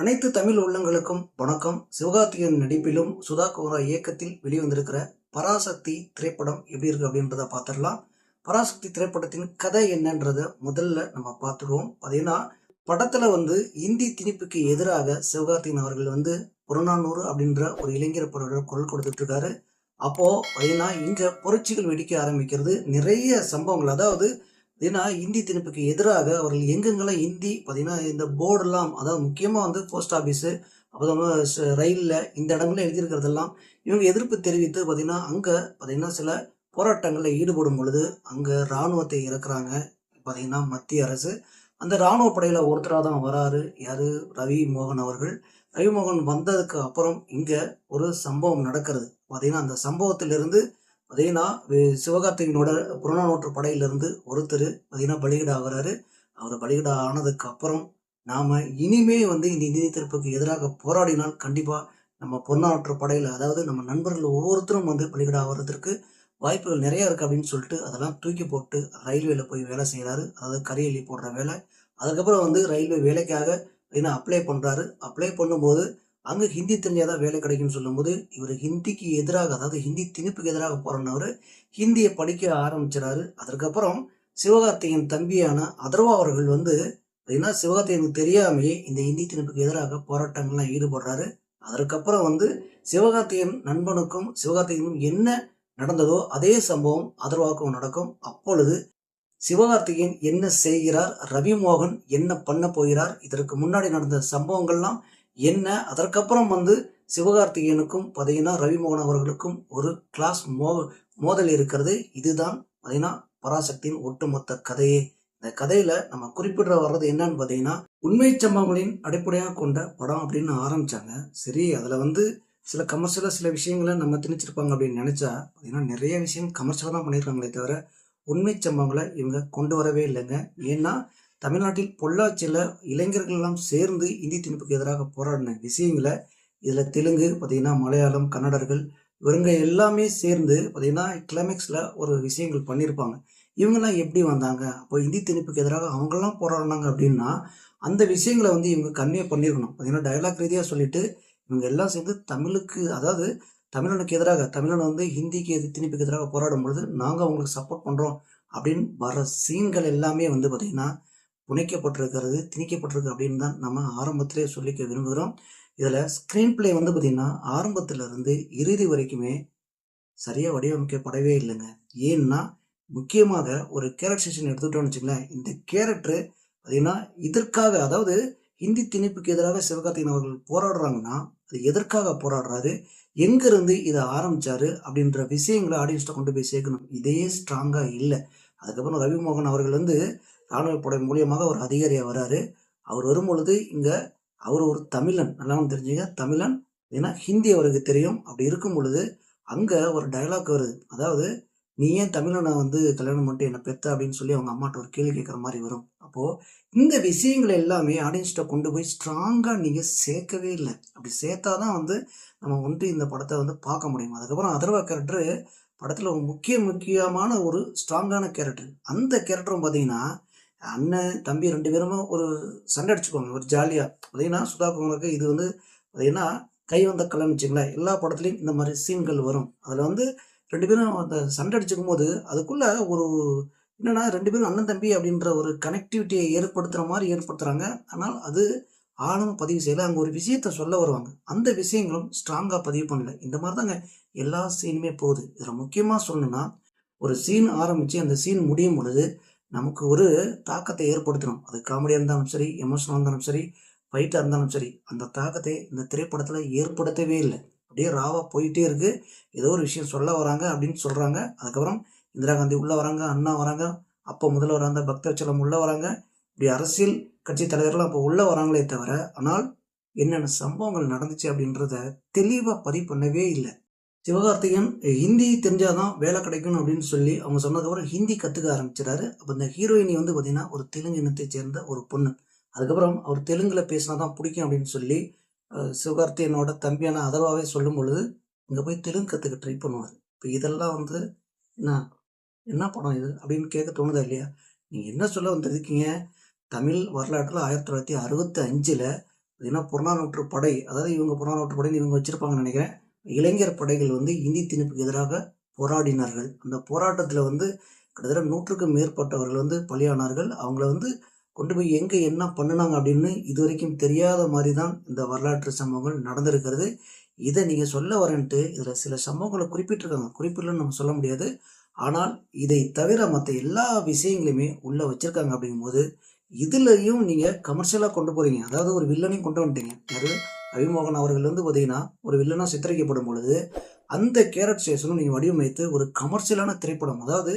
அனைத்து தமிழ் உள்ளங்களுக்கும் வணக்கம். சிவகார்த்திகேயன் நடிப்பிலும் சுதா கோரா இயக்கத்தில் வெளிவந்திருக்கிற பராசக்தி திரைப்படம் எப்படி இருக்கு அப்படின்றத பார்த்துடலாம். பராசக்தி திரைப்படத்தின் கதை என்னன்றத முதல்ல நம்ம பார்த்துருவோம். பார்த்தீங்கன்னா படத்துல இந்தி திணிப்புக்கு எதிராக சிவகார்த்திகேயன் அவர்கள் புறநானூறு அப்படின்ற ஒரு இளைஞர் படம் குரல் கொடுத்துட்டு இருக்காரு. அப்போ பார்த்தீங்கன்னா இங்க புரட்சிகள் வெடிக்க ஆரம்பிக்கிறது. நிறைய சம்பவங்கள், அதாவது ஏன்னா இந்தி திணிப்புக்கு எதிராக அவர்கள் எங்கெங்கெல்லாம் இந்தி பார்த்தீங்கன்னா இந்த போர்டெல்லாம், அதாவது முக்கியமாக போஸ்ட் ஆஃபீஸு, அப்புறம் ரயிலில் இந்த இடங்கள்ல எழுதியிருக்கிறதெல்லாம் இவங்க எதிர்ப்பு தெரிவித்து பார்த்தீங்கன்னா அங்கே பார்த்தீங்கன்னா சில போராட்டங்களில் ஈடுபடும் பொழுது அங்கே இராணுவத்தை இறக்குறாங்க. பார்த்தீங்கன்னா மத்திய அரசு அந்த இராணுவ படையில் ஒருத்தராக தான் வராரு. யார்? ரவி மோகன் அவர்கள். ரவி மோகன் வந்ததுக்கு அப்புறம் இங்கே ஒரு சம்பவம் நடக்கிறது. பார்த்தீங்கன்னா அந்த சம்பவத்திலிருந்து பார்த்தீங்கன்னா சிவகார்த்திகேயனோட புறநானூற்று படையிலிருந்து ஒருத்தர் பார்த்தீங்கன்னா பலிகடா ஆகிறாரு. அவர் பலிகடா ஆனதுக்கு அப்புறம் நாம இனிமே இந்த இந்தி திணிப்புக்கு எதிராக போராடினால் கண்டிப்பா நம்ம புறநானூற்று படையில, அதாவது நம்ம நண்பர்கள் ஒவ்வொருத்தரும் பலிகடா ஆகிறதுக்கு வாய்ப்புகள் நிறைய இருக்கு அப்படின்னு சொல்லிட்டு அதெல்லாம் தூக்கி போட்டு ரயில்வேல போய் வேலை செய்யறாரு. அதாவது கரியலி போடுற வேலை. அதுக்கப்புறம் ரயில்வே வேலைக்காக அப்ளை பண்றாரு. அப்ளை பண்ணும்போது அங்கே ஹிந்தி தெரிஞ்சாதான் வேலை கிடைக்கும்னு சொல்லும்போது இவர் ஹிந்திக்கு எதிராக, அதாவது ஹிந்தி திணிப்புக்கு எதிராக போறவர் ஹிந்தியை படிக்க ஆரம்பிச்சிடாரு. அதற்கப்புறம் சிவகார்த்திகேயன் தம்பியான அதர்வா அவர்கள் சிவகார்த்திகேயனுக்கு தெரியாமையே இந்த ஹிந்தி திணிப்புக்கு எதிராக போராட்டங்கள்லாம் ஈடுபடுறாரு. அதற்கப்புறம் சிவகார்த்திகேயன் நண்பனுக்கும் சிவகார்த்திகேயனுக்கும் என்ன நடந்ததோ அதே சம்பவம் அதர்வாவுக்கும் நடக்கும். அப்பொழுது சிவகார்த்திகேயன் என்ன செய்கிறார், ரவிமோகன் என்ன பண்ண போகிறார், இதற்கு முன்னாடி நடந்த சம்பவங்கள்லாம் என்ன, அதற்கப்புறம் சிவகார்த்திகேயனுக்கும் பார்த்தீங்கன்னா ரவிமோகன் அவர்களுக்கும் ஒரு கிளாஸ் மோதல் இருக்கிறது. இதுதான் பார்த்தீங்கன்னா பராசக்தியின் ஒட்டுமொத்த கதையே. இந்த கதையில நம்ம குறிப்பிட வர்றது என்னன்னு பார்த்தீங்கன்னா, உண்மை சம்பவங்களின் அடிப்படையாக கொண்ட படம் அப்படின்னு ஆரம்பிச்சாங்க. சரி, அதுல சில கமர்ஷியலா சில விஷயங்களை நம்ம திணிச்சிருப்பாங்க அப்படின்னு நினைச்சா பார்த்தீங்கன்னா நிறைய விஷயம் கமர்ஷியலா தான் பண்ணியிருக்காங்களே தவிர உண்மை சம்பவங்களை இவங்க கொண்டு வரவே இல்லைங்க. ஏன்னா தமிழ்நாட்டில் பொள்ளாச்சியில் இளைஞர்கள் எல்லாம் சேர்ந்து இந்தி திணிப்புக்கு எதிராக போராடின விஷயங்களை இதில் தெலுங்கு பார்த்தீங்கன்னா மலையாளம் கன்னடர்கள் இவங்க எல்லாமே சேர்ந்து பார்த்தீங்கன்னா கிளைமேக்ஸில் ஒரு விஷயங்கள் பண்ணியிருப்பாங்க. இவங்கெல்லாம் எப்படி வந்தாங்க, அப்போ இந்தி திணிப்புக்கு எதிராக அவங்கெல்லாம் போராடினாங்க அப்படின்னா அந்த விஷயங்களை இவங்க கன்வே பண்ணியிருக்கணும். பார்த்தீங்கன்னா டயலாக் ரீதியாக சொல்லிட்டு இவங்க எல்லாம் சேர்ந்து தமிழுக்கு, அதாவது தமிழனுக்கு எதிராக, தமிழன் ஹிந்திக்கு திணிப்புக்கு எதிராக போராடும் பொழுது நாங்கள் அவங்களுக்கு சப்போர்ட் பண்ணுறோம் அப்படின்னு வர சீன்கள் எல்லாமே பார்த்தீங்கன்னா புனைக்கப்பட்டிருக்கிறது, திணிக்கப்பட்டிருக்கு அப்படின்னு தான் நம்ம ஆரம்பத்திலே சொல்லிக்க விரும்புகிறோம். இதில் ஸ்க்ரீன் பிளே பார்த்தீங்கன்னா ஆரம்பத்திலிருந்து இறுதி வரைக்குமே சரியாக வடிவமைக்கப்படவே இல்லைங்க. ஏன்னா முக்கியமாக ஒரு கேரக்டரைசேஷன் எடுத்துக்கிட்டோம்னு வச்சுங்களேன், இந்த கேரக்டரு பார்த்தீங்கன்னா இதற்காக, அதாவது ஹிந்தி திணிப்புக்கு எதிராக சிவகார்த்திகேயன் அவர்கள் போராடுறாங்கன்னா அது எதற்காக போராடுறாரு, எங்கிருந்து இதை ஆரம்பிச்சாரு அப்படின்ற விஷயங்களை ஆடியன்ஸ்ட கொண்டு போய் சேர்க்கணும். இதே ஸ்ட்ராங்காக இல்லை. அதுக்கப்புறம் ரவிமோகன் அவர்கள் ராணுவ படை மூலியமாக ஒரு அதிகாரியாக வராரு. அவர் வரும் பொழுது இங்கே அவர் ஒரு தமிழன், நல்லா தெரிஞ்சுங்க, தமிழன். ஏன்னா ஹிந்தி அவருக்கு தெரியும். அப்படி இருக்கும் பொழுது அங்கே ஒரு டைலாக் வருது, அதாவது நீ ஏன் தமிழனை கல்யாணம் பண்ணிட்டு என்னை பெத்த அப்படின்னு சொல்லி அவங்க அம்மாட்ட ஒரு கேள்வி கேட்குற மாதிரி வரும். அப்போது இந்த விஷயங்கள் எல்லாமே ஆடியன்ஸ்ட கொண்டு போய் ஸ்ட்ராங்காக நீங்கள் சேர்க்கவே இல்லை. அப்படி சேர்த்தா தான் நம்ம இந்த படத்தை பார்க்க முடியும். அதுக்கப்புறம் அதர்வா கேரக்டரு படத்தில் ஒரு முக்கியமான ஒரு ஸ்ட்ராங்கான கேரக்டர். அந்த கேரக்டரும் பார்த்தீங்கன்னா அண்ணன் தம்பி ரெண்டு பேருமே ஒரு சண்டை அடிச்சுக்குவாங்க ஒரு ஜாலியாக. பார்த்தீங்கன்னா சுதா கோமருக்கு இது பார்த்தீங்கன்னா கை வந்த கல்யாணம் வச்சுங்களேன், எல்லா படத்துலையும் இந்த மாதிரி சீன்கள் வரும். அதில் ரெண்டு பேரும் அந்த சண்டை அடிச்சுக்கும் போது அதுக்குள்ள ஒரு என்னன்னா ரெண்டு பேரும் அண்ணன் தம்பி அப்படின்ற ஒரு கனெக்டிவிட்டியை ஏற்படுத்துகிற மாதிரி ஏற்படுத்துகிறாங்க. ஆனால் அது ஆளும் பதிவு செய்யலை. அங்கே ஒரு விஷயத்த சொல்ல வருவாங்க, அந்த விஷயங்களும் ஸ்ட்ராங்காக பதிவு பண்ணல. இந்த மாதிரி தாங்க எல்லா சீனுமே போகுது. இதில் முக்கியமாக சொல்லணும்னா, ஒரு சீன் ஆரம்பித்து அந்த சீன் முடியும் பொழுது நமக்கு ஒரு தாக்கத்தை ஏற்படுத்தணும். அது காமெடியாக இருந்தாலும் சரி, எமோஷனாக இருந்தாலும் சரி, ஃபைட்டாக இருந்தாலும் சரி, அந்த தாக்கத்தை இந்த திரைப்படத்தில் ஏற்படுத்தவே இல்லை. அப்படியே ராவாக போயிட்டே இருக்கு. ஏதோ ஒரு விஷயம் சொல்ல வராங்க அப்படின்னு சொல்கிறாங்க. அதுக்கப்புறம் இந்திரா காந்தி உள்ளே வராங்க, அண்ணா வராங்க, அப்போ முதல்ல வராங்க பக்தவச்சலம் உள்ளே வராங்க. இப்படி அரசியல் கட்சி தலைவர்கள்லாம் அப்போ உள்ளே வராங்களே தவிர, ஆனால் என்னென்ன சம்பவங்கள் நடந்துச்சு அப்படின்றத தெளிவாக பதிவு பண்ணவே இல்லை. சிவகார்த்திகேயன் ஹிந்தி தெரிஞ்சாதான் வேலை கிடைக்கணும் அப்படின்னு சொல்லி அவங்க சொன்னதுக்கப்புறம் ஹிந்தி கற்றுக்க ஆரம்பிச்சிடாரு. அப்போ இந்த ஹீரோயினி பார்த்தீங்கன்னா ஒரு தெலுங்கு இனத்தை சேர்ந்த ஒரு பொண்ணு. அதுக்கப்புறம் அவர் தெலுங்கில் பேசினா தான் பிடிக்கும் அப்படின்னு சொல்லி சிவகார்த்திகேயனோட தம்பியான அதர்வாவே சொல்லும் பொழுது இங்கே போய் தெலுங்கு கற்றுக்க ட்ரை பண்ணுவார். இப்போ இதெல்லாம் என்ன படம் இது அப்படின்னு கேட்க தோணுதா இல்லையா? நீங்கள் என்ன சொல்ல வந்திருக்கீங்க? தமிழ் வரலாற்றில் 1965 பார்த்தீங்கன்னா புறநானூற்று படை, அதாவது இவங்க புறநானூற்று படைன்னு இவங்க வச்சுருப்பாங்கன்னு நினைக்கிறேன். இளைஞர் படைகள் வந்து இந்தி திணிப்புக்கு எதிராக போராடினார்கள். அந்த போராட்டத்தில் வந்து கிட்டத்தட்ட 100க்கும் மேற்பட்டவர்கள் வந்து பலியானார்கள். அவங்கள வந்து கொண்டு போய் எங்கே என்ன பண்ணினாங்க அப்படின்னு இதுவரைக்கும் தெரியாத மாதிரி தான் இந்த வரலாற்று சம்பவங்கள் நடந்திருக்கிறது. இதை நீங்கள் சொல்ல வரேன்ட்டு இதில் சில சம்பவங்களை குறிப்பிட்டிருக்காங்க. குறிப்பிடலன்னு நம்ம சொல்ல முடியாது. ஆனால் இதை தவிர மற்ற எல்லா விஷயங்களையுமே உள்ளே வச்சுருக்காங்க. அப்படிங்கும்போது இதுலையும் நீங்கள் கமர்ஷியலாக கொண்டு போகிறீங்க. அதாவது ஒரு வில்லனையும் கொண்டு வந்துட்டீங்க. யாரு ரவிமோகன் அவர்கள் வந்து பார்த்தீங்கன்னா ஒரு வில்லனாக சித்தரிக்கப்படும் பொழுது அந்த கேரக்டரைசேஷனும் நீங்கள் வடிவமைத்து ஒரு கமர்ஷியலான திரைப்படம், அதாவது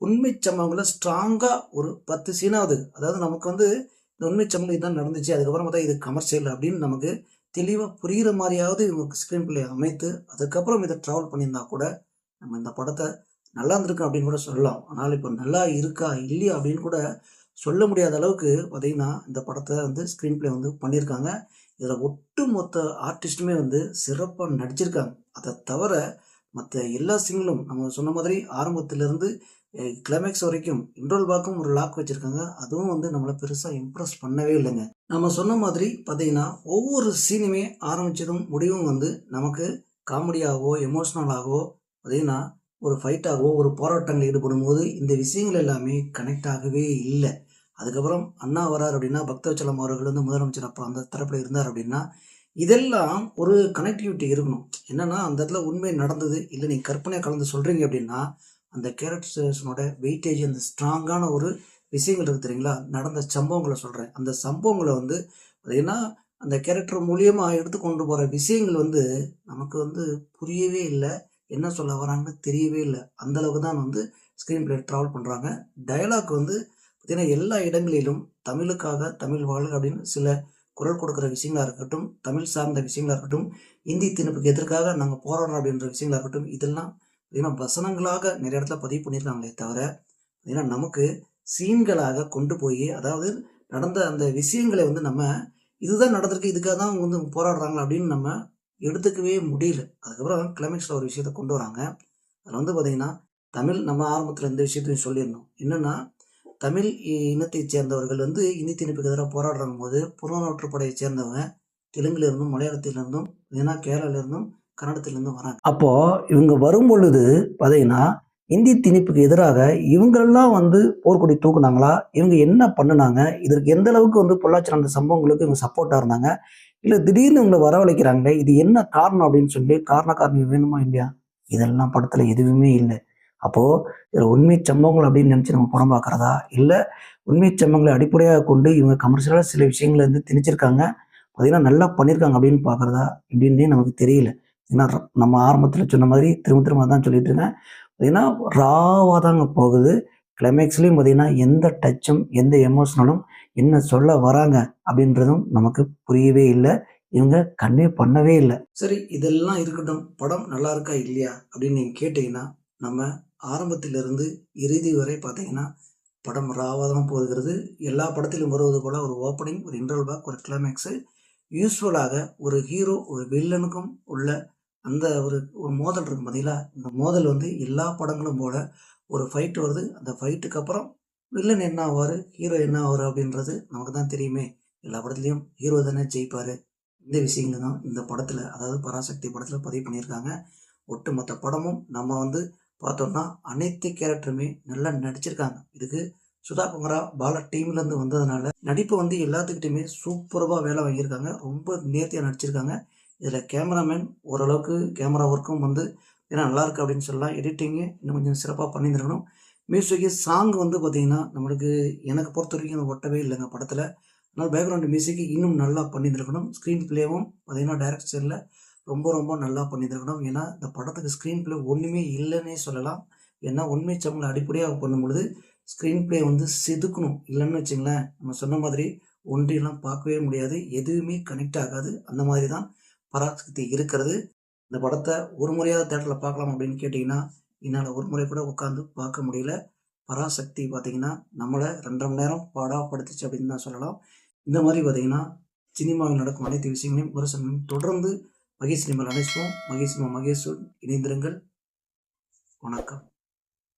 உண்மை சம்பவங்களை ஸ்ட்ராங்காக ஒரு 10 சீனாவது, அதாவது நமக்கு வந்து இந்த உண்மை சம்பவம் இதுதான் நடந்துச்சு, அதுக்கப்புறம் பார்த்தா இது கமர்ஷியல் அப்படின்னு நமக்கு தெளிவாக புரிகிற மாதிரியாவது இவங்க ஸ்க்ரீன் பிளே அமைத்து அதுக்கப்புறம் இதை ட்ராவல் பண்ணியிருந்தா கூட நம்ம இந்த படத்தை நல்லா இருந்திருக்கும் அப்படின்னு கூட சொல்லலாம். ஆனால் இப்போ நல்லா இருக்கா இல்லையா அப்படின்னு கூட சொல்ல முடியாத அளவுக்கு பார்த்தீங்கன்னா இந்த படத்தை வந்து ஸ்க்ரீன் பிளே வந்து பண்ணியிருக்காங்க. இதில் ஒட்டுமொத்த ஆர்டிஸ்ட்டுமே வந்து சிறப்பாக நடிச்சிருக்காங்க. அதை தவிர மற்ற எல்லா சீன்களும் நம்ம சொன்ன மாதிரி ஆரம்பத்திலிருந்து கிளைமேக்ஸ் வரைக்கும் இன்ட்ரோல் பாக்கும் ஒரு லாக் வச்சுருக்காங்க. அதுவும் வந்து நம்மளை பெருசாக இம்ப்ரெஸ் பண்ணவே இல்லைங்க. நம்ம சொன்ன மாதிரி பார்த்தீங்கன்னா ஒவ்வொரு சீனுமே ஆரம்பித்ததும் முடிவும் வந்து நமக்கு காமெடியாகவோ எமோஷ்னலாகவோ பார்த்தீங்கன்னா ஒரு ஃபைட்டாகவோ ஒரு போராட்டங்கள் ஈடுபடும் போது இந்த விஷயங்கள் எல்லாமே கனெக்ட் ஆகவே இல்லை. அதுக்கப்புறம் அண்ணா வரார் அப்படின்னா பக்தவச்சலம் அவர்கள் வந்து முதலமைச்சர் அப்போ அந்த தரப்பில் இருந்தார் அப்படின்னா இதெல்லாம் ஒரு கனெக்டிவிட்டி இருக்கணும். என்னன்னா அந்த இடத்துல உண்மை நடந்தது இல்லை நீங்கள் கற்பனையாக கலந்து சொல்கிறீங்க அப்படின்னா அந்த கேரக்டர்ஸனோட வெயிட்டேஜ், அந்த ஸ்ட்ராங்கான ஒரு விஷயங்கள் இருக்குது தெரியுங்களா, நடந்த சம்பவங்களை சொல்கிறேன். அந்த சம்பவங்களை வந்து பார்த்தீங்கன்னா அந்த கேரக்டர் மூலியமாக எடுத்து கொண்டு போகிற விஷயங்கள் வந்து நமக்கு வந்து புரியவே இல்லை. என்ன சொல்ல வராங்கன்னு தெரியவே இல்லை. அந்தளவுக்கு தான் வந்து ஸ்க்ரீன் பிளே ட்ராவல் பண்ணுறாங்க. டயலாக் வந்து பார்த்தீங்கன்னா எல்லா இடங்களிலும் தமிழுக்காக தமிழ் வாழ்க அப்படின்னு சில குரல் கொடுக்குற விஷயங்களாக இருக்கட்டும், தமிழ் சார்ந்த விஷயங்களாக இருக்கட்டும், இந்தி திணிப்புக்கு எதிர்க்காக நாங்கள் போராடுறோம் அப்படின்ற விஷயங்களாக இருக்கட்டும், இதெல்லாம் பார்த்தீங்கன்னா வசனங்களாக நிறைய இடத்துல பதிவு பண்ணியிருக்காங்களே தவிர பார்த்தீங்கன்னா நமக்கு சீன்களாக கொண்டு போய், அதாவது நடந்த அந்த விஷயங்களை வந்து நம்ம இதுதான் நடந்திருக்கு, இதுக்காக தான் அவங்க வந்து போராடுறாங்க அப்படின்னு நம்ம எடுத்துக்கவே முடியல. அதுக்கப்புறம் கிளைமேக்ஸில் ஒரு விஷயத்த கொண்டு வராங்க. அதில் வந்து பார்த்தீங்கன்னா தமிழ், நம்ம ஆரம்பத்தில் இந்த விஷயத்தையும் சொல்லியிருந்தோம். என்னென்னா தமிழ் இனத்தைச் சேர்ந்தவர்கள் வந்து இந்தி திணிப்புக்கு எதிராக போராடுறாங்க போது புறநானூற்று படையை சேர்ந்தவங்க தெலுங்குலேருந்தும் மலையாளத்திலிருந்தும் ஏன்னா கேரளாவிலிருந்தும் கன்னடத்திலிருந்தும் வராங்க. அப்போது இவங்க வரும் பொழுது பார்த்தீங்கன்னா இந்தி திணிப்புக்கு எதிராக இவங்களெல்லாம் வந்து போர்க்கொடி தூக்குனாங்களா, இவங்க என்ன பண்ணினாங்க, இதற்கு எந்த அளவுக்கு வந்து பொள்ளாச்சி நடந்த சம்பவங்களுக்கு இவங்க சப்போர்ட்டாக இருந்தாங்க, இல்லை திடீர்னு இவங்களை வரவழைக்கிறாங்க, இது என்ன காரணம் அப்படின்னு சொல்லி காரணம் வேணுமா இல்லையா, இதெல்லாம் படத்தில் எதுவுமே இல்லை. அப்போது இதில் உண்மை சம்பவங்கள் அப்படின்னு நினச்சி நம்ம படம் பார்க்குறதா, இல்லை உண்மை சம்பவங்களை அடிப்படையாக கொண்டு இவங்க கமர்ஷியலாக சில விஷயங்களை வந்து திணிச்சிருக்காங்க, பார்த்தீங்கன்னா நல்லா பண்ணியிருக்காங்க அப்படின்னு பார்க்குறதா இப்படின்னே நமக்கு தெரியல. ஏன்னா நம்ம ஆரம்பத்தில் சொன்ன மாதிரி திரும்ப திரும்ப தான் சொல்லிட்டு இருக்கேன். பார்த்தீங்கன்னா ராவாக தாங்க போகுது. கிளைமேக்ஸ்லேயும் பார்த்தீங்கன்னா எந்த டச்சும் எந்த எமோஷனலும் என்ன சொல்ல வராங்க அப்படின்றதும் நமக்கு புரியவே இல்லை. இவங்க கன்வே பண்ணவே இல்லை. சரி, இதெல்லாம் இருக்கட்டும், படம் நல்லா இருக்கா இல்லையா அப்படின்னு நீங்கள் கேட்டிங்கன்னா நம்ம ஆரம்பத்திலிருந்து இறுதி வரை பார்த்தீங்கன்னா படம் ராவாக தான் போகிறது. எல்லா படத்திலும் வருவது போல் ஒரு ஓப்பனிங், ஒரு இன்டர்வல் பேக், ஒரு கிளைமேக்ஸு. யூஸ்வலாக ஒரு ஹீரோ ஒரு வில்லனுக்கும் உள்ள அந்த ஒரு மோதல் இருக்கும் பார்த்தீங்களா, இந்த மோதல் வந்து எல்லா படங்களும் போல் ஒரு ஃபைட் வருது. அந்த ஃபைட்டுக்கு அப்புறம் வில்லன் என்ன ஆவார், ஹீரோ என்ன ஆவார் அப்படின்றது நமக்கு தான் தெரியுமே. எல்லா படத்துலேயும் ஹீரோ தானே ஜெயிப்பார். இந்த விஷயங்கள் தான் இந்த படத்தில், அதாவது பராசக்தி படத்தில் பதிவு பண்ணியிருக்காங்க. ஒட்டுமொத்த படமும் நம்ம வந்து பார்த்தோம்னா அனைத்து கேரக்டருமே நல்லா நடிச்சிருக்காங்க. இதுக்கு சுதா குமரா பாலா டீம்லேருந்து வந்ததுனால நடிப்பு வந்து எல்லாத்துக்கிட்டையுமே சூப்பராக வேலை வாங்கியிருக்காங்க. ரொம்ப நேர்த்தியாக நடிச்சிருக்காங்க. இதில் கேமராமேன் ஓரளவுக்கு கேமரா ஒர்க்கும் வந்து ஏன்னா நல்லாயிருக்கு அப்படின்னு சொல்லலாம். எடிட்டிங்கு இன்னும் கொஞ்சம் சிறப்பாக பண்ணியிருந்துருக்கணும். மியூசிக்கு சாங் வந்து பார்த்திங்கன்னா நம்மளுக்கு எனக்கு பொறுத்த வரைக்கும் அது ஒட்டவே இல்லைங்க படத்தில். அதனால் பேக்ரவுண்டு மியூசிக்கு இன்னும் நல்லா பண்ணியிருந்துருக்கணும். ஸ்க்ரீன் பிளேவும் பார்த்திங்கன்னா டைரக்ஷனில் ரொம்ப ரொம்ப நல்லா பண்ணியிருந்துருக்கணும். ஏன்னா இந்த படத்துக்கு ஸ்க்ரீன் பிளே ஒன்றுமே இல்லைன்னே சொல்லலாம். ஏன்னா உண்மை சம்பவங்களை அடிப்படையாக பண்ணும்பொழுது ஸ்க்ரீன் பிளே வந்து செதுக்கணும். இல்லைன்னு வச்சுங்களேன், நம்ம சொன்ன மாதிரி ஒன்றியெல்லாம் பார்க்கவே முடியாது, எதுவுமே கனெக்ட் ஆகாது. அந்த மாதிரி தான் பராசக்தி இருக்கிறது. இந்த படத்தை ஒரு முறையாவது தேட்டரில் பார்க்கலாம் அப்படின்னு கேட்டிங்கன்னா என்னால் ஒரு முறை கூட உட்காந்து பார்க்க முடியல. பராசக்தி பார்த்திங்கன்னா நம்மளை 2.5 மணி நேரம் பாடாப்படுத்துச்சு அப்படின்னு தான் சொல்லலாம். இந்த மாதிரி பார்த்திங்கன்னா சினிமாவில் நடக்கும் அனைத்து விஷயங்களையும் விமர்சனங்களையும் தொடர்ந்து மகேஷ் சினிமாவில் அனைத்தும் மகேஷ் சினிமா மகேஷுடன் இணைந்திருங்கள். வணக்கம்.